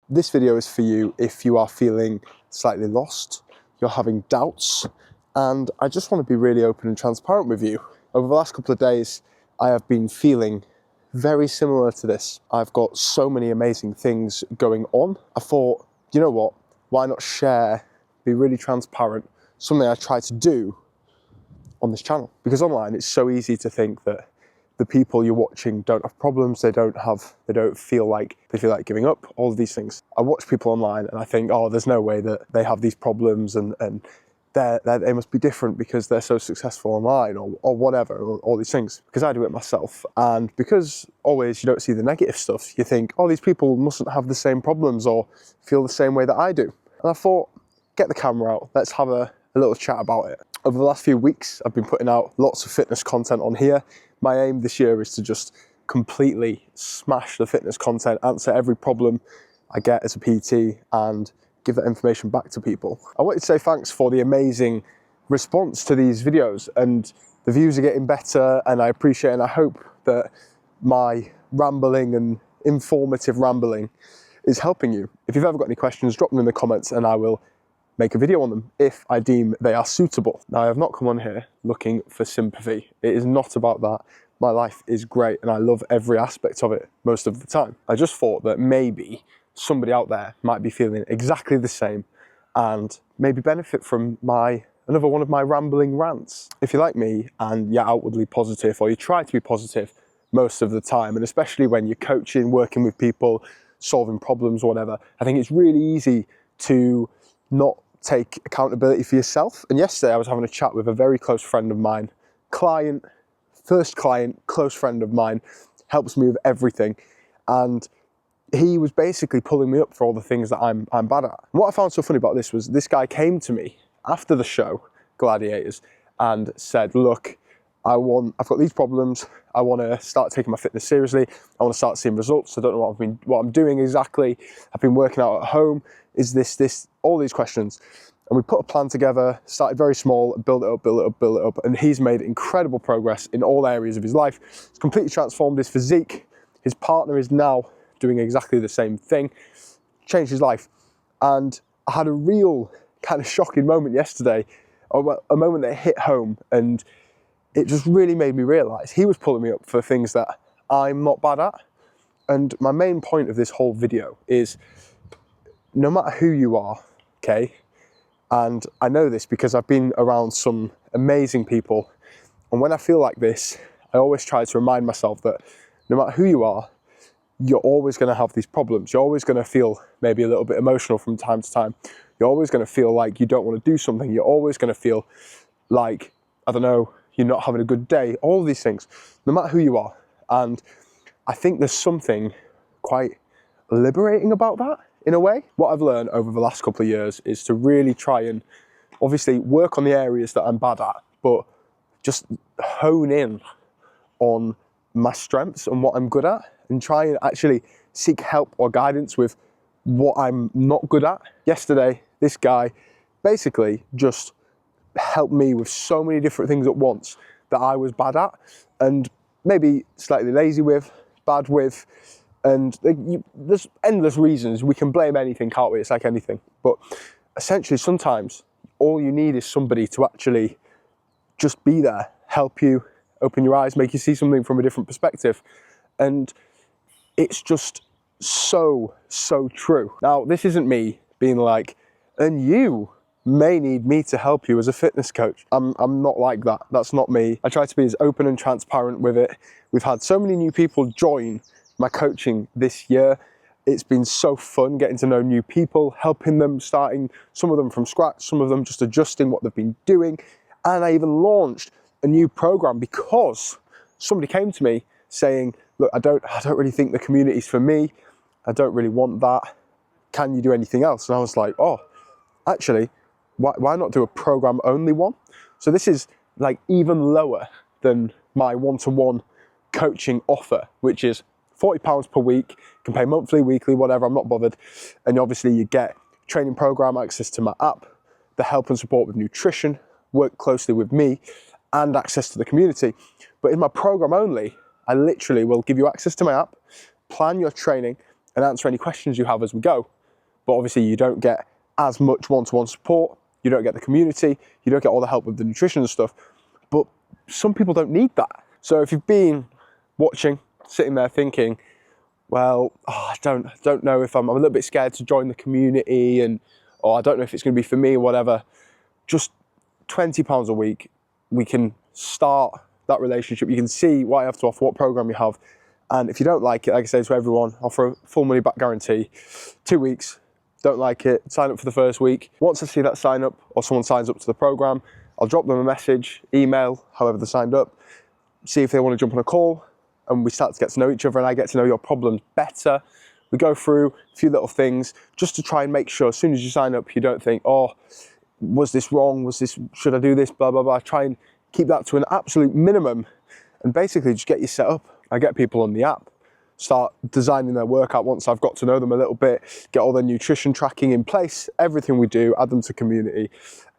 this video is for you if you are feeling slightly lost, you're having doubts, and I just want to be really open and transparent with you. Over the last couple of days, I have been feeling very similar to this. I've got so many amazing things going on. I thought, you know what, why not share, be really transparent, something I try to do on this channel. Because online, it's so easy to think that the people you're watching don't have problems, they don't feel like giving up, all of these things. I watch people online and I think, oh, there's no way that they have these problems and they must be different because they're so successful online or whatever, or all these things. Because I do it myself. And because always you don't see the negative stuff, you think, oh, these people mustn't have the same problems or feel the same way that I do. And I thought, get the camera out, let's have a little chat about it. Over the last few weeks, I've been putting out lots of fitness content on here. My aim this year is to just completely smash the fitness content, answer every problem I get as a PT and give that information back to people. I wanted to say thanks for the amazing response to these videos, and the views are getting better, and I appreciate and I hope that my rambling and informative rambling is helping you. If you've ever got any questions, drop them in the comments and I will make a video on them if I deem they are suitable. Now, I have not come on here looking for sympathy. It is not about that. My life is great and I love every aspect of it most of the time. I just thought that maybe somebody out there might be feeling exactly the same and maybe benefit from another one of my rambling rants. If you're like me and you're outwardly positive, or you try to be positive most of the time, and especially when you're coaching, working with people, solving problems, whatever, I think it's really easy to not take accountability for yourself. And yesterday I was having a chat with a very close friend of mine, first client, close friend of mine, helps me with everything. And he was basically pulling me up for all the things that I'm bad at. And what I found so funny about this was this guy came to me after the show, Gladiators, and said, look, I've got these problems. I want to start taking my fitness seriously. I want to start seeing results. I don't know what I'm doing exactly. I've been working out at home. Is this, all these questions. And we put a plan together, started very small, build it up. And he's made incredible progress in all areas of his life. It's completely transformed his physique. His partner is now doing exactly the same thing, changed his life. And I had a real kind of shocking moment yesterday, a moment that hit home, and it just really made me realize he was pulling me up for things that I'm not bad at. And my main point of this whole video is, no matter who you are, okay, and I know this because I've been around some amazing people, and when I feel like this, I always try to remind myself that no matter who you are, you're always going to have these problems. You're always going to feel maybe a little bit emotional from time to time. You're always going to feel like you don't want to do something. You're always going to feel like, I don't know, you're not having a good day. All of these things, no matter who you are. And I think there's something quite liberating about that, in a way. What I've learned over the last couple of years is to really try and obviously work on the areas that I'm bad at, but just hone in on my strengths and what I'm good at, and try and actually seek help or guidance with what I'm not good at. Yesterday, this guy basically just helped me with so many different things at once that I was bad at, and maybe slightly lazy with, bad with, and there's endless reasons. We can blame anything, can't we? It's like anything. But essentially, sometimes all you need is somebody to actually just be there, help you, open your eyes, make you see something from a different perspective. And it's just so true. Now, this isn't me being like, and you may need me to help you as a fitness coach. I'm not like that. That's not me. I try to be as open and transparent with it. We've had so many new people join my coaching this year. It's been so fun getting to know new people, helping them, starting some of them from scratch, some of them just adjusting what they've been doing. And I even launched a new program because somebody came to me saying, look, I don't really think the community's for me. I don't really want that. Can you do anything else? And I was like, oh, actually, why not do a program only one? So this is like even lower than my one-to-one coaching offer, which is £40 per week. You can pay monthly, weekly, whatever, I'm not bothered. And obviously you get training program, access to my app, the help and support with nutrition, work closely with me, and access to the community. But in my program only, I literally will give you access to my app, plan your training, and answer any questions you have as we go. but obviously you don't get as much one-to-one support, you don't get the community, you don't get all the help with the nutrition and stuff, but some people don't need that. So if you've been watching, sitting there thinking, well, I don't know if I'm a little bit scared to join the community, or I don't know if it's going to be for me or whatever, just £20 a week, we can start that relationship. You can see what I have to offer, what program you have. And if you don't like it, like I say to everyone, offer a full money back guarantee, 2 weeks. Don't like it, sign up for the first week. Once I see that sign up or someone signs up to the program, I'll drop them a message, email, however they signed up, see if they want to jump on a call, and we start to get to know each other and I get to know your problems better. We go through a few little things just to try and make sure as soon as you sign up, you don't think, oh, was this wrong? Should I do this? Blah, blah, blah. Try and keep that to an absolute minimum and basically just get you set up. I get people on the app, start designing their workout once I've got to know them a little bit, get all their nutrition tracking in place, everything we do, add them to community,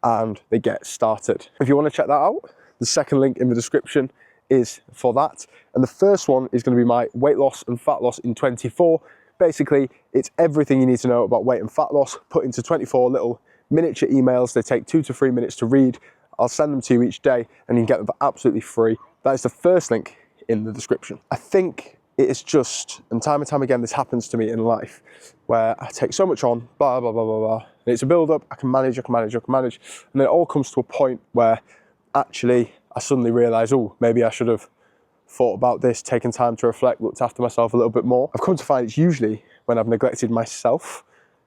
and they get started. If you want to check that out, the second link in the description is for that. And the first one is going to be my weight loss and fat loss in 24. Basically, it's everything you need to know about weight and fat loss put into 24 little miniature emails. They take 2 to 3 minutes to read. I'll send them to you each day and you can get them for absolutely free. That is the first link in the description. I think it is just, and time again, this happens to me in life, where I take so much on, blah, blah, blah, blah, blah. And it's a build up, I can manage. And then it all comes to a point where actually I suddenly realize, oh, maybe I should have thought about this, taken time to reflect, looked after myself a little bit more. I've come to find it's usually when I've neglected myself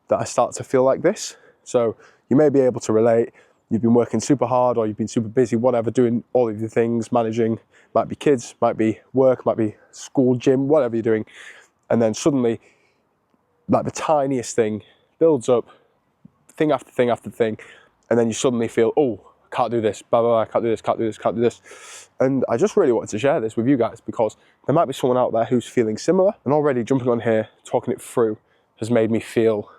that I start to feel like this. So you may be able to relate. You've been working super hard or you've been super busy, whatever, doing all of your things, managing, might be kids, might be work, might be school, gym, whatever you're doing. And then suddenly, like the tiniest thing builds up, thing after thing after thing. And then you suddenly feel, oh, I can't do this, blah, blah, blah, I can't do this, can't do this, can't do this. And I just really wanted to share this with you guys because there might be someone out there who's feeling similar. And already jumping on here, talking it through has made me feel,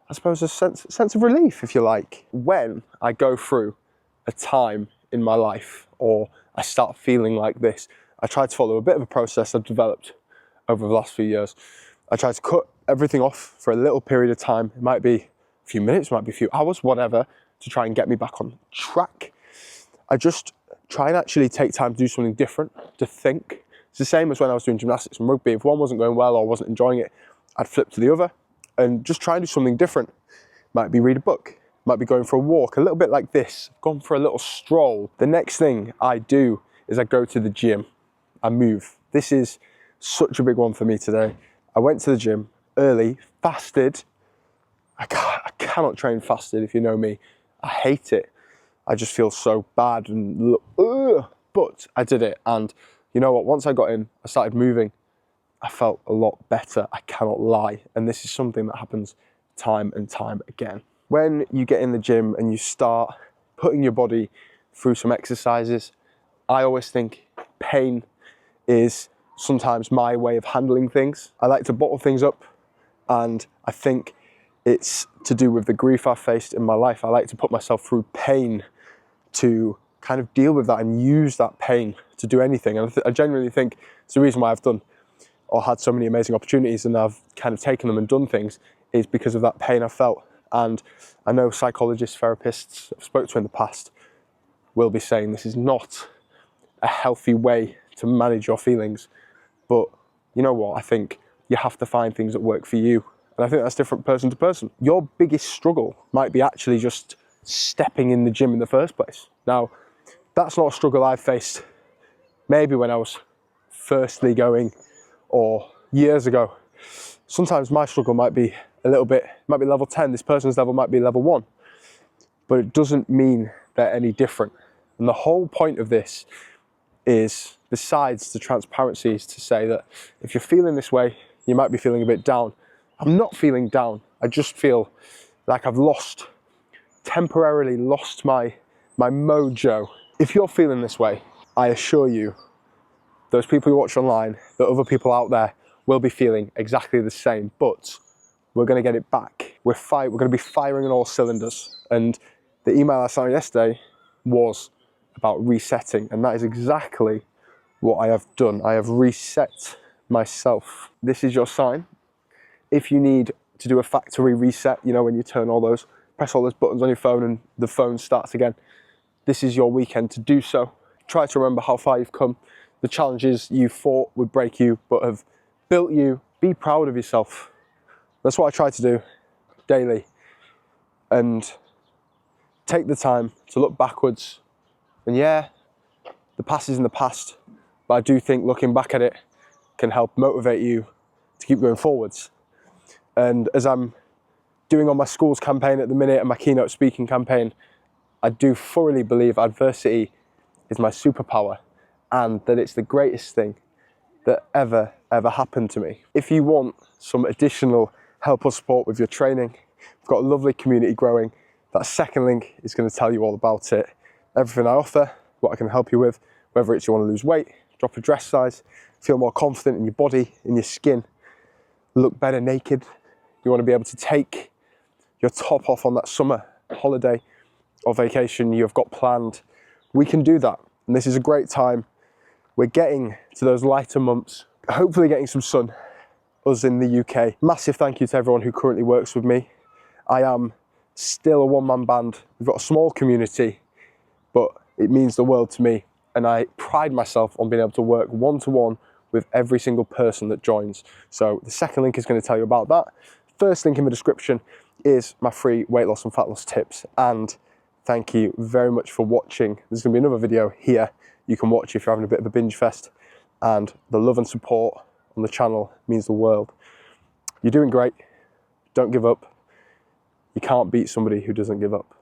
I suppose, a sense of relief, if you like. When I go through a time in my life or I start feeling like this, I try to follow a bit of a process I've developed over the last few years. I try to cut everything off for a little period of time. It might be a few minutes, it might be a few hours, whatever, to try and get me back on track. I just try and actually take time to do something different, to think. It's the same as when I was doing gymnastics and rugby. If one wasn't going well or I wasn't enjoying it, I'd flip to the other and just try and do something different. Might be read a book, might be going for a walk, a little bit like this, gone for a little stroll. The next thing I do is I go to the gym, I move. This is such a big one for me today. I went to the gym early, fasted. I cannot train fasted, if you know me. I hate it. I just feel so bad and but I did it. And you know what, once I got in, I started moving. I felt a lot better, I cannot lie. And this is something that happens time and time again. When you get in the gym and you start putting your body through some exercises, I always think pain is sometimes my way of handling things. I like to bottle things up, and I think it's to do with the grief I've faced in my life. I like to put myself through pain to kind of deal with that and use that pain to do anything. And I genuinely think it's the reason why I've done or had so many amazing opportunities and I've kind of taken them and done things is because of that pain I felt. And I know psychologists, therapists I've spoken to in the past will be saying this is not a healthy way to manage your feelings. But you know what? I think you have to find things that work for you. And I think that's different person to person. Your biggest struggle might be actually just stepping in the gym in the first place. Now, that's not a struggle I've faced maybe when I was firstly going or years ago. Sometimes my struggle might be a little bit, might be level 10, this person's level might be level 1, but it doesn't mean they're any different. And the whole point of this is, besides the transparency, is to say that if you're feeling this way, you might be feeling a bit down. I'm not feeling down, I just feel like I've temporarily lost my mojo. If you're feeling this way, I assure you, those people you watch online, the other people out there will be feeling exactly the same, but we're going to get it back. We're going to be firing on all cylinders. And the email I sent yesterday was about resetting, and that is exactly what I have done. I have reset myself. This is your sign. If you need to do a factory reset, you know, when you press all those buttons on your phone and the phone starts again. This is your weekend to do so. Try to remember how far you've come. The challenges you thought would break you but have built you. Be proud of yourself. That's what I try to do daily. And take the time to look backwards. And yeah, the past is in the past, but I do think looking back at it can help motivate you to keep going forwards. And as I'm doing on my school's campaign at the minute and my keynote speaking campaign, I do thoroughly believe adversity is my superpower and that it's the greatest thing that ever happened to me. If you want some additional help or support with your training, we've got a lovely community growing. That second link is going to tell you all about it. Everything I offer, what I can help you with, whether it's you want to lose weight, drop a dress size, feel more confident in your body, in your skin, look better naked. You want to be able to take your top off on that summer holiday or vacation you've got planned. We can do that. And this is a great time. We're getting to those lighter months, hopefully getting some sun, us in the UK. Massive thank you to everyone who currently works with me. I am still a one-man band. We've got a small community, but it means the world to me. And I pride myself on being able to work one-to-one with every single person that joins. So the second link is going to tell you about that. First link in the description is my free weight loss and fat loss tips. And thank you very much for watching. There's going to be another video here you can watch if you're having a bit of a binge fest. And the love and support on the channel means the world. You're doing great. Don't give up. You can't beat somebody who doesn't give up.